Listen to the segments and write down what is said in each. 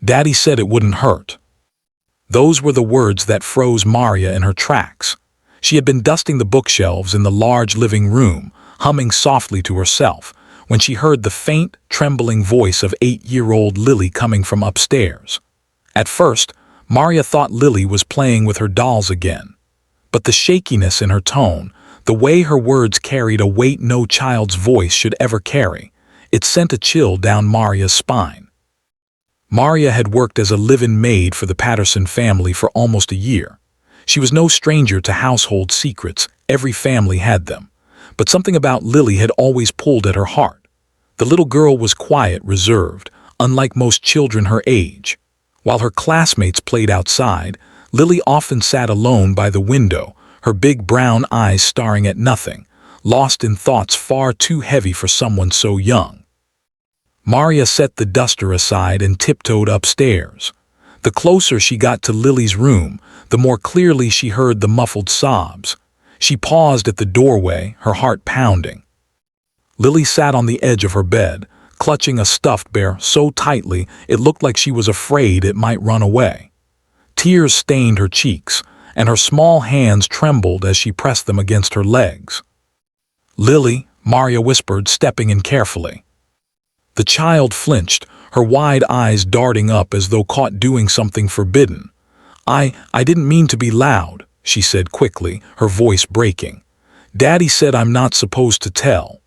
Daddy said it wouldn't hurt. Those were the words that froze Maria in her tracks. She had been dusting the bookshelves in the large living room, humming softly to herself, when she heard the faint, trembling voice of 8-year-old Lily coming from upstairs. At first, Maria thought Lily was playing with her dolls again. But the shakiness in her tone, the way her words carried a weight no child's voice should ever carry, it sent a chill down Maria's spine. Maria had worked as a live-in maid for the Patterson family for almost a year. She was no stranger to household secrets, every family had them. But something about Lily had always pulled at her heart. The little girl was quiet, reserved, unlike most children her age. While her classmates played outside, Lily often sat alone by the window, her big brown eyes staring at nothing, lost in thoughts far too heavy for someone so young. Maria set the duster aside and tiptoed upstairs. The closer she got to Lily's room, the more clearly she heard the muffled sobs. She paused at the doorway, her heart pounding. Lily sat on the edge of her bed, clutching a stuffed bear so tightly it looked like she was afraid it might run away. Tears stained her cheeks, and her small hands trembled as she pressed them against her legs. "Lily," Maria whispered, stepping in carefully. The child flinched, her wide eyes darting up as though caught doing something forbidden. I didn't mean to be loud," she said quickly, her voice breaking. "Daddy said I'm not supposed to tell."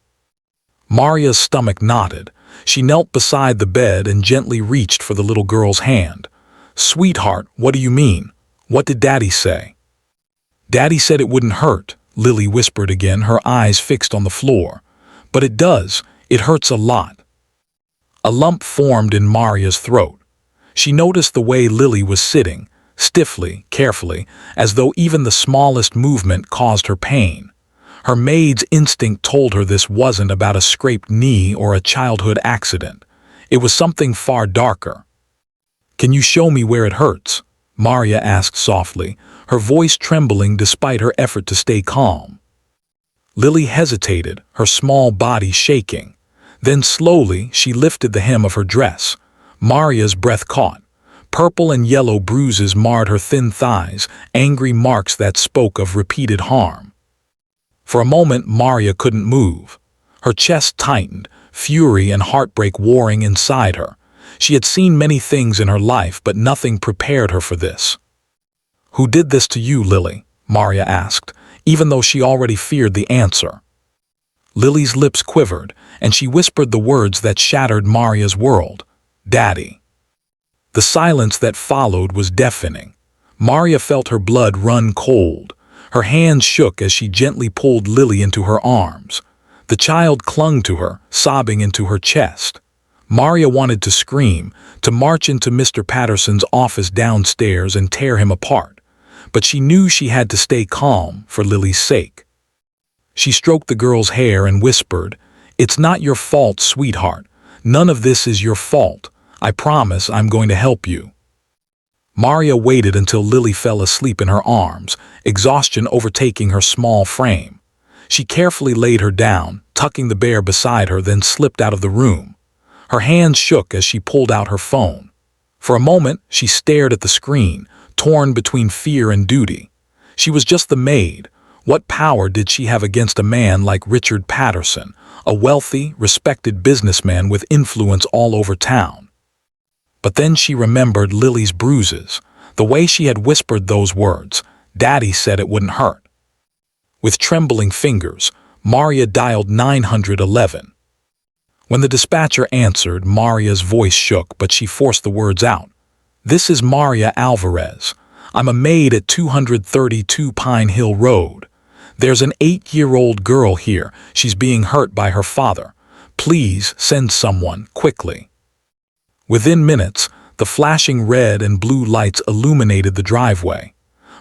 Maria's stomach knotted. She knelt beside the bed and gently reached for the little girl's hand. "Sweetheart, what do you mean? What did Daddy say?" "Daddy said it wouldn't hurt," Lily whispered again, her eyes fixed on the floor. "But it does. It hurts a lot." A lump formed in Maria's throat. She noticed the way Lily was sitting, stiffly, carefully, as though even the smallest movement caused her pain. Her maid's instinct told her this wasn't about a scraped knee or a childhood accident. It was something far darker. "Can you show me where it hurts?" Maria asked softly, her voice trembling despite her effort to stay calm. Lily hesitated, her small body shaking. Then slowly she lifted the hem of her dress. Maria's breath caught. Purple and yellow bruises marred her thin thighs, angry marks that spoke of repeated harm. For a moment Maria couldn't move. Her chest tightened, fury and heartbreak warring inside her. She had seen many things in her life, but nothing prepared her for this. "Who did this to you, Lily?" Maria asked, even though she already feared the answer. Lily's lips quivered, and she whispered the words that shattered Maria's world. "Daddy." The silence that followed was deafening. Maria felt her blood run cold. Her hands shook as she gently pulled Lily into her arms. The child clung to her, sobbing into her chest. Maria wanted to scream, to march into Mr. Patterson's office downstairs and tear him apart. But she knew she had to stay calm for Lily's sake. She stroked the girl's hair and whispered, "It's not your fault, sweetheart. None of this is your fault. I promise I'm going to help you." Maria waited until Lily fell asleep in her arms, exhaustion overtaking her small frame. She carefully laid her down, tucking the bear beside her, then slipped out of the room. Her hands shook as she pulled out her phone. For a moment, she stared at the screen, torn between fear and duty. She was just the maid. What power did she have against a man like Richard Patterson, a wealthy, respected businessman with influence all over town? But then she remembered Lily's bruises, the way she had whispered those words, "Daddy said it wouldn't hurt." With trembling fingers, Maria dialed 911. When the dispatcher answered, Maria's voice shook, but she forced the words out. "This is Maria Alvarez. I'm a maid at 232 Pine Hill Road. There's an 8-year-old girl here. She's being hurt by her father. Please send someone, quickly." Within minutes, the flashing red and blue lights illuminated the driveway.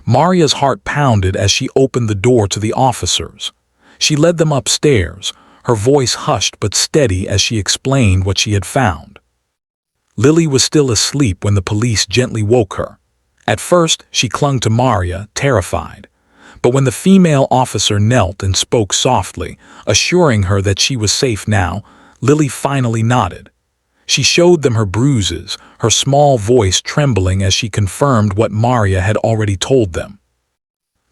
Maria's heart pounded as she opened the door to the officers. She led them upstairs, her voice hushed but steady as she explained what she had found. Lily was still asleep when the police gently woke her. At first, she clung to Maria, terrified. But when the female officer knelt and spoke softly, assuring her that she was safe now, Lily finally nodded. She showed them her bruises, her small voice trembling as she confirmed what Maria had already told them.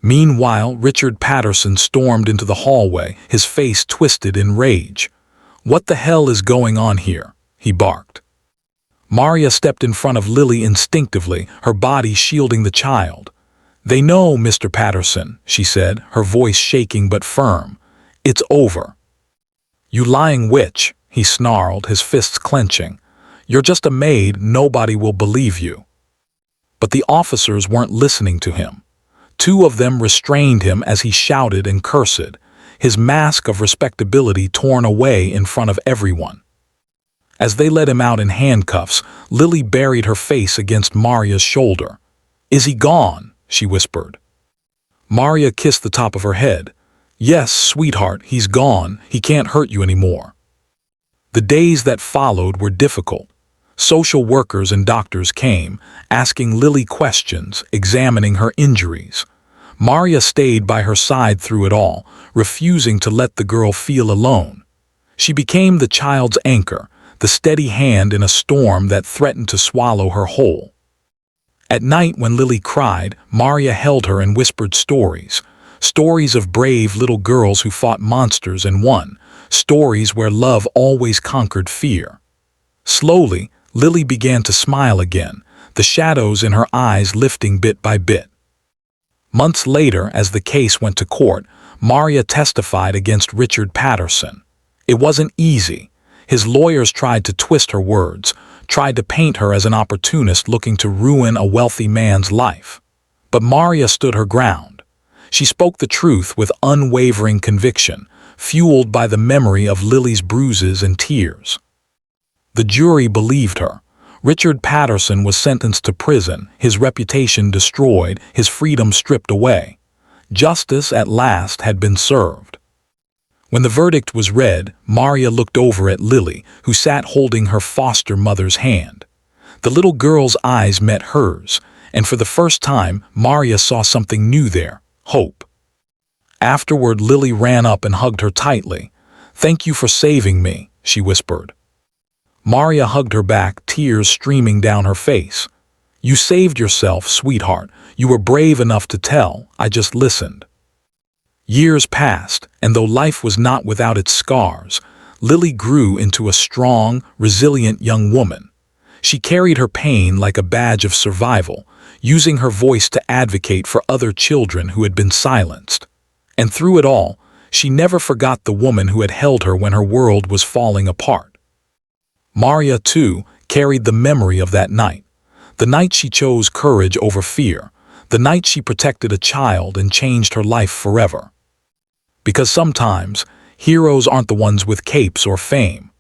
Meanwhile, Richard Patterson stormed into the hallway, his face twisted in rage. "What the hell is going on here?" he barked. Maria stepped in front of Lily instinctively, her body shielding the child. "They know, Mr. Patterson," she said, her voice shaking but firm. "It's over." "You lying witch," he snarled, his fists clenching. "You're just a maid, nobody will believe you." But the officers weren't listening to him. Two of them restrained him as he shouted and cursed, his mask of respectability torn away in front of everyone. As they let him out in handcuffs, Lily buried her face against Maria's shoulder. "Is he gone?" she whispered. Maria kissed the top of her head. "Yes, sweetheart, he's gone. He can't hurt you anymore." The days that followed were difficult. Social workers and doctors came, asking Lily questions, examining her injuries. Maria stayed by her side through it all, refusing to let the girl feel alone. She became the child's anchor, the steady hand in a storm that threatened to swallow her whole. At night when Lily cried, Maria held her and whispered stories. Stories of brave little girls who fought monsters and won. Stories where love always conquered fear. Slowly, Lily began to smile again, the shadows in her eyes lifting bit by bit. Months later, as the case went to court, Maria testified against Richard Patterson. It wasn't easy. His lawyers tried to twist her words, tried to paint her as an opportunist looking to ruin a wealthy man's life. But Maria stood her ground. She spoke the truth with unwavering conviction, fueled by the memory of Lily's bruises and tears. The jury believed her. Richard Patterson was sentenced to prison, his reputation destroyed, his freedom stripped away. Justice at last had been served. When the verdict was read, Maria looked over at Lily, who sat holding her foster mother's hand. The little girl's eyes met hers, and for the first time, Maria saw something new there, hope. Afterward, Lily ran up and hugged her tightly. "Thank you for saving me," she whispered. Maria hugged her back, tears streaming down her face. "You saved yourself, sweetheart. You were brave enough to tell. I just listened." Years passed, and though life was not without its scars, Lily grew into a strong, resilient young woman. She carried her pain like a badge of survival, using her voice to advocate for other children who had been silenced. And through it all, she never forgot the woman who had held her when her world was falling apart. Maria, too, carried the memory of that night. The night she chose courage over fear. The night she protected a child and changed her life forever. Because sometimes, heroes aren't the ones with capes or fame.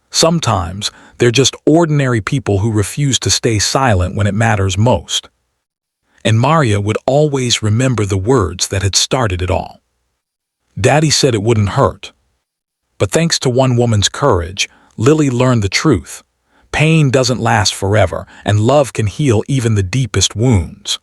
Sometimes, they're just ordinary people who refuse to stay silent when it matters most. And Maria would always remember the words that had started it all. Daddy said it wouldn't hurt. But thanks to one woman's courage, Lily learned the truth. Pain doesn't last forever, and love can heal even the deepest wounds.